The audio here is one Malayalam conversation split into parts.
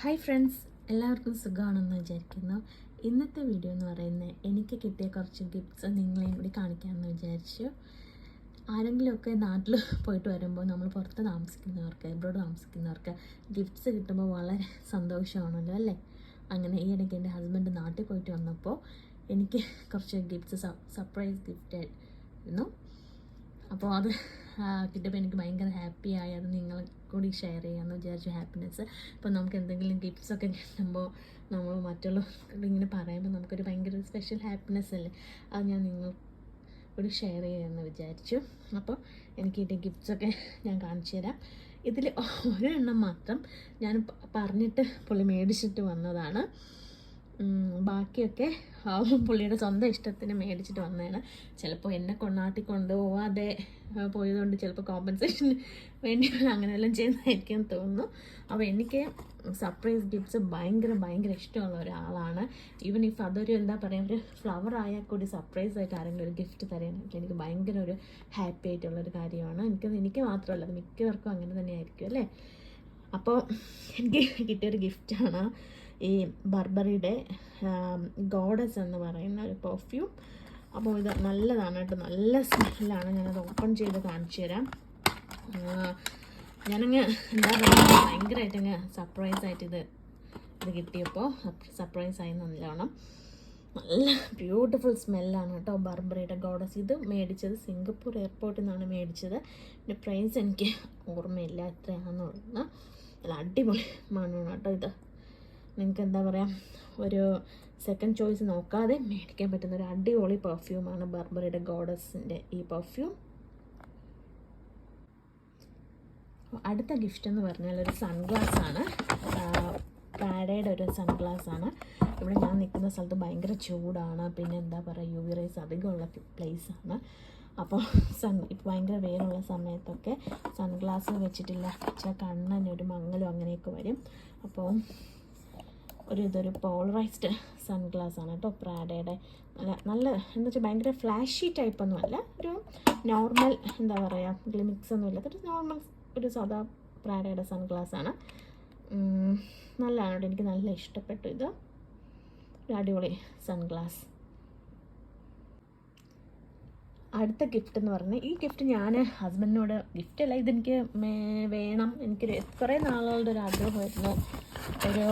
ഹായ് ഫ്രണ്ട്സ്, എല്ലാവർക്കും സുഖമാണെന്ന് വിചാരിക്കുന്നു. ഇന്നത്തെ വീഡിയോ എന്ന് പറയുന്നത് എനിക്ക് കിട്ടിയ കുറച്ച് ഗിഫ്റ്റ്സ് നിങ്ങളെയും കൂടി കാണിക്കാമെന്ന് വിചാരിച്ചു. ആരെങ്കിലുമൊക്കെ നാട്ടിൽ പോയിട്ട് വരുമ്പോൾ നമ്മൾ പുറത്ത് താമസിക്കുന്നവർക്ക്, എബ്രോഡ് താമസിക്കുന്നവർക്ക് ഗിഫ്റ്റ്സ് കിട്ടുമ്പോൾ വളരെ സന്തോഷമാണല്ലോ അല്ലേ? അങ്ങനെ ഈ ഇടയ്ക്ക് എൻ്റെ ഹസ്ബൻഡ് നാട്ടിൽ പോയിട്ട് വന്നപ്പോൾ എനിക്ക് കുറച്ച് ഗിഫ്റ്റ്സ് സർപ്രൈസ് ഗിഫ്റ്റ് ആയിരുന്നു. അപ്പോൾ അത് കിട്ടിയപ്പോൾ എനിക്ക് ഭയങ്കര ഹാപ്പിയായി. അത് നിങ്ങൾ കൂടി ഷെയർ ചെയ്യാമെന്ന് വിചാരിച്ചു ഹാപ്പിനെസ്. ഇപ്പോൾ നമുക്ക് എന്തെങ്കിലും ഗിഫ്റ്റ്സൊക്കെ കിട്ടുമ്പോൾ നമ്മൾ മറ്റുള്ളവരോട് ഇങ്ങനെ പറയുമ്പോൾ നമുക്കൊരു ഭയങ്കര സ്പെഷ്യൽ ഹാപ്പിനെസ് അല്ലേ? അത് ഞാൻ നിങ്ങൾ കൂടി ഷെയർ ചെയ്യാമെന്ന് വിചാരിച്ചു. അപ്പോൾ എനിക്ക് കിട്ടിയ ഗിഫ്റ്റ്സൊക്കെ ഞാൻ കാണിച്ചു തരാം. ഇതിൽ ഒരെണ്ണം മാത്രം ഞാൻ പറഞ്ഞിട്ട് പുള്ളി മേടിച്ചിട്ട് വന്നതാണ്. ബാക്കിയൊക്കെ പുള്ളിയുടെ സ്വന്തം ഇഷ്ടത്തിന് മേടിച്ചിട്ട് വന്നതാണ്. ചിലപ്പോൾ എന്നെ നാട്ടിൽ കൊണ്ടുപോവാതെ പോയതുകൊണ്ട് ചിലപ്പോൾ കോമ്പൻസേഷന് വേണ്ടി അങ്ങനെയെല്ലാം ചെയ്യുന്നതായിരിക്കും തോന്നുന്നു. അപ്പോൾ എനിക്ക് സർപ്രൈസ് ഗിഫ്റ്റ്സ് ഭയങ്കര ഇഷ്ടമുള്ള ഒരാളാണ്. ഈവൻ ഇഫ് അതൊരു എന്താ പറയുക, ഒരു ഫ്ലവർ ആയാൽ കൂടി സർപ്രൈസ് ആയിട്ട് ആരെങ്കിലും ഒരു ഗിഫ്റ്റ് തരാനായിട്ട് എനിക്ക് ഭയങ്കര ഒരു ഹാപ്പി ആയിട്ടുള്ളൊരു കാര്യമാണ്. എനിക്ക് മാത്രമല്ല, അത് മിക്കവർക്കും അങ്ങനെ തന്നെയായിരിക്കും അല്ലേ? അപ്പോൾ എനിക്ക് കിട്ടിയൊരു ഗിഫ്റ്റാണ് ഈ ബർബറിയുടെ ഗോഡസ് എന്ന് പറയുന്ന ഒരു പെർഫ്യൂം. അപ്പോൾ ഇത് നല്ലതാണ് കേട്ടോ, നല്ല സ്മെല്ലാണ്. ഞാനത് ഓപ്പൺ ചെയ്ത് കാണിച്ചു തരാം. ഞാനങ്ങ് എന്താ പറയുക, ഭയങ്കരമായിട്ടങ്ങ് സർപ്രൈസായിട്ട് ഇത് കിട്ടിയപ്പോൾ സർപ്രൈസായി നല്ലോണം. നല്ല ബ്യൂട്ടിഫുൾ സ്മെല്ലാണ് കേട്ടോ ബർബറിയുടെ ഗോഡസ്. ഇത് മേടിച്ചത് സിംഗപ്പൂർ എയർപോർട്ടിൽ നിന്നാണ് മേടിച്ചത്. പിന്നെ പ്രൈസ് എനിക്ക് ഓർമ്മയില്ല എത്രയാണെന്നുള്ളത്. നല്ല അടിപൊളി മണമാണ് കേട്ടോ ഇത്. നിങ്ങൾക്ക് എന്താ പറയുക, ഒരു സെക്കൻഡ് ചോയ്സ് നോക്കാതെ മേടിക്കാൻ പറ്റുന്ന ഒരു അടിപൊളി പെർഫ്യൂമാണ് ബർബറിയുടെ ഗോഡസിൻ്റെ ഈ പെർഫ്യൂം. അടുത്ത ഗിഫ്റ്റ് എന്ന് പറഞ്ഞാൽ ഒരു സൺഗ്ലാസ് ആണ്. പ്രാഡയുടെ ഒരു സൺഗ്ലാസ് ആണ്. ഇവിടെ ഞാൻ നിൽക്കുന്ന സ്ഥലത്ത് ഭയങ്കര ചൂടാണ്, പിന്നെ എന്താ പറയുക UV റേസ് അധികമുള്ള പ്ലേസാണ്. അപ്പോൾ ഇപ്പോൾ ഭയങ്കര വെയിലുള്ള സമയത്തൊക്കെ സൺഗ്ലാസ് വെച്ചിട്ടില്ല വെച്ചാൽ കണ്ണിനൊരു മങ്ങലും അങ്ങനെയൊക്കെ വരും. അപ്പോൾ ഇതൊരു പോളറൈസ്ഡ് സൺഗ്ലാസ് ആണ് കേട്ടോ പ്രാഡയുടെ. നല്ല എന്താ വെച്ചാൽ ഭയങ്കര ഫ്ലാഷി ടൈപ്പൊന്നും അല്ല, ഒരു നോർമൽ എന്താ പറയുക, ഗ്ലിമിക്സ് ഒന്നും ഇല്ലാത്ത ഒരു നോർമൽ ഒരു സാധാ പ്രാഡയുടെ സൺഗ്ലാസ് ആണ്. നല്ലതാണ് കേട്ടോ, എനിക്ക് നല്ല ഇഷ്ടപ്പെട്ടു. ഇത് ഒരു അടിപൊളി സൺഗ്ലാസ്. അടുത്ത ഗിഫ്റ്റ് എന്ന് പറഞ്ഞാൽ, ഈ ഗിഫ്റ്റ് ഞാൻ ഹസ്ബൻഡിനോട് ഗിഫ്റ്റല്ല, ഇതെനിക്ക് വേണം, എനിക്കൊരു കുറേ നാളുകളുടെ ഒരു ആഗ്രഹമായിരുന്നു. ഒരു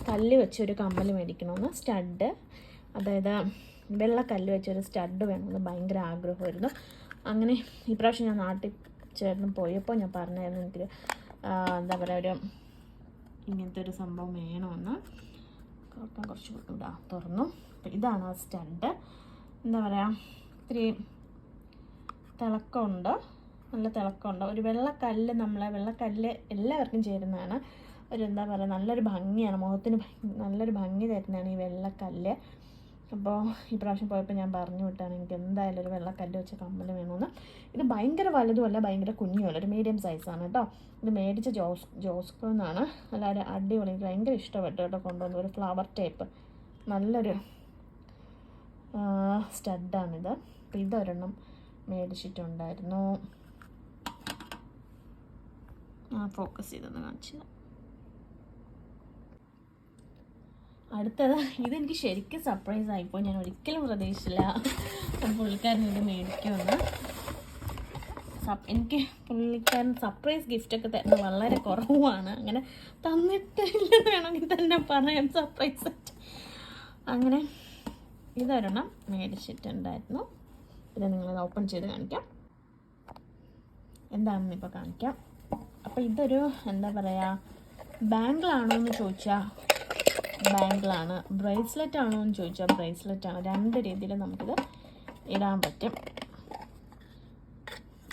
കല്ല് വെച്ചൊരു കമ്മൽ മേടിക്കണമെന്ന്, സ്റ്റഡ്, അതായത് വെള്ളക്കല്ല് വെച്ചൊരു സ്റ്റഡ് വേണമെന്ന് ഭയങ്കര ആഗ്രഹമായിരുന്നു. അങ്ങനെ ഈ പ്രാവശ്യം ഞാൻ നാട്ടിൽ ചേർന്ന് പോയപ്പോൾ ഞാൻ പറഞ്ഞായിരുന്നു എനിക്കൊരു എന്താ പറയുക, ഒരു ഇങ്ങനത്തെ ഒരു സംഭവം വേണമെന്ന്. കുറച്ച് തുറന്നു. അപ്പോൾ ഇതാണ് ആ സ്റ്റഡ്. എന്താ പറയുക, ഇത്തിരി തിളക്കമുണ്ട്, നല്ല തിളക്കമുണ്ട്. ഒരു വെള്ളക്കല്ല്, വെള്ളക്കല്ല് എല്ലാവർക്കും ചേരുന്നതാണ്. ഒരു എന്താ പറയുക, നല്ലൊരു ഭംഗിയാണ്, മുഖത്തിന് നല്ലൊരു ഭംഗി തരുന്നതാണ് ഈ വെള്ളക്കല്ല്. അപ്പോൾ ഈ പ്രാവശ്യം പോയപ്പോൾ ഞാൻ പറഞ്ഞു വിട്ടാണ് എനിക്ക് എന്തായാലും ഒരു വെള്ളക്കല്ല് വെച്ച കമ്മൽ വേണമെന്ന്. ഇത് ഭയങ്കര വലുതുമല്ല ഭയങ്കര കുഞ്ഞുമല്ല, ഒരു മീഡിയം സൈസാണ് കേട്ടോ. ഇത് മേടിച്ച ജോസ്കോ എന്നാണ്. എല്ലാവരും അടിപൊളി, എനിക്ക് ഭയങ്കര ഇഷ്ടപ്പെട്ടു കേട്ടോ. കൊണ്ടുവന്ന ഒരു ഫ്ലവർ ടൈപ്പ് നല്ലൊരു സ്റ്റഡാണിത്. അപ്പോൾ ഇതൊരെണ്ണം മേടിച്ചിട്ടുണ്ടായിരുന്നു. ഫോക്കസ് ചെയ്തൊന്ന് കാണിച്ചു. അടുത്തത്, ഇതെനിക്ക് ശരിക്കും സർപ്രൈസ് ആയിപ്പോൾ. ഞാൻ ഒരിക്കലും പ്രതീക്ഷിച്ചില്ല പുള്ളിക്കാരൻ ഇത് മേടിക്കുമെന്ന്. എനിക്ക് പുള്ളിക്കാരൻ സർപ്രൈസ് ഗിഫ്റ്റൊക്കെ തരുന്നത് വളരെ കുറവാണ്. അങ്ങനെ തന്നിട്ടില്ലെന്ന് വേണമെങ്കിൽ തന്നെ പറയാം സർപ്രൈസ് ആയിട്ട്. അങ്ങനെ ഇതൊരെണ്ണം മേടിച്ചിട്ടുണ്ടായിരുന്നു. ഇത് നിങ്ങളത് ഓപ്പൺ ചെയ്ത് കാണിക്കാം, എന്താണെന്ന് ഇപ്പോൾ കാണിക്കാം. അപ്പോൾ ഇതൊരു എന്താ പറയുക, ബാങ്കിളാണോ എന്ന് ചോദിച്ചാൽ ബാങ്കിളാണ്, ബ്രേസ്ലെറ്റ് ആണോ എന്ന് ചോദിച്ചാൽ ബ്രേസ്ലെറ്റാണ്. രണ്ട് രീതിയിൽ നമുക്കിത് ഇടാൻ പറ്റും.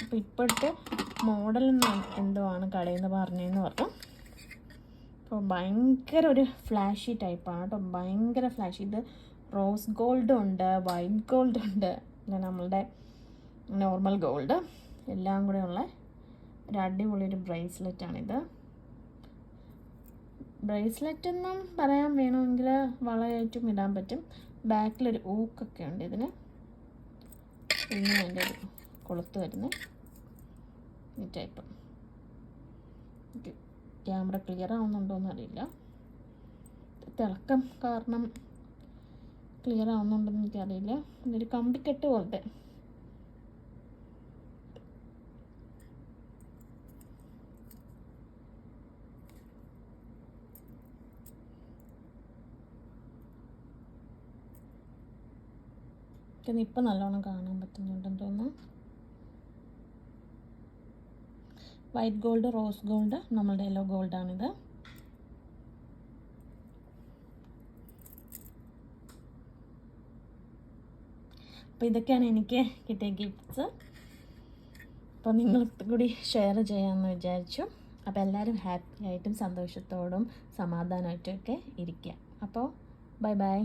അപ്പോൾ ഇപ്പോഴത്തെ മോഡൽ എന്തോ ആണ് കടയിൽ നിന്ന് പറഞ്ഞതെന്ന് പറഞ്ഞു. അപ്പോൾ ഭയങ്കര ഒരു ഫ്ലാഷി ടൈപ്പാണ് കേട്ടോ, ഭയങ്കര ഫ്ലാഷി. ഇത് റോസ് ഗോൾഡും ഉണ്ട്, വൈറ്റ് ഗോൾഡ് ഉണ്ട്, പിന്നെ നമ്മളുടെ നോർമൽ ഗോൾഡ് എല്ലാം കൂടെ ഉള്ള ഒരു അടിപൊളി ഒരു ബ്രേസ്ലെറ്റാണിത്. ബ്രേസ്ലെറ്റ് എന്നും പറയാൻ വേണമെങ്കിൽ വളയായിട്ടും ഇടാൻ പറ്റും. ബാക്കിലൊരു ഊക്കൊക്കെ ഉണ്ട് ഇതിന്. ഇങ്ങനെ അതിൻ്റെ ഒരു കൊളുത്ത് വരുന്നത് ഈ ടൈപ്പ്. ക്യാമറ ക്ലിയർ ആവുന്നുണ്ടോ എന്നറിയില്ല. തിളക്കം കാരണം ക്ലിയർ ആവുന്നുണ്ടെന്ന് എനിക്കറിയില്ല. ഒരു കമ്പിക്കെട്ട് പോലത്തെ. ഇപ്പം നല്ലോണം കാണാൻ പറ്റുന്നുണ്ടെന്ന് തോന്നുന്നു. വൈറ്റ് ഗോൾഡ്, റോസ് ഗോൾഡ്, നമ്മളുടെ യെല്ലോ ഗോൾഡാണിത്. അപ്പോൾ ഇതൊക്കെയാണ് എനിക്ക് കിട്ടിയ ഗിഫ്റ്റ്സ്. അപ്പോൾ നിങ്ങൾക്ക് കൂടി ഷെയർ ചെയ്യാമെന്ന് വിചാരിച്ചു. അപ്പോൾ എല്ലാവരും ഹാപ്പി ആയിട്ടും സന്തോഷത്തോടും സമാധാനമായിട്ടും ഒക്കെ ഇരിക്കുക. അപ്പോൾ ബൈ ബൈ.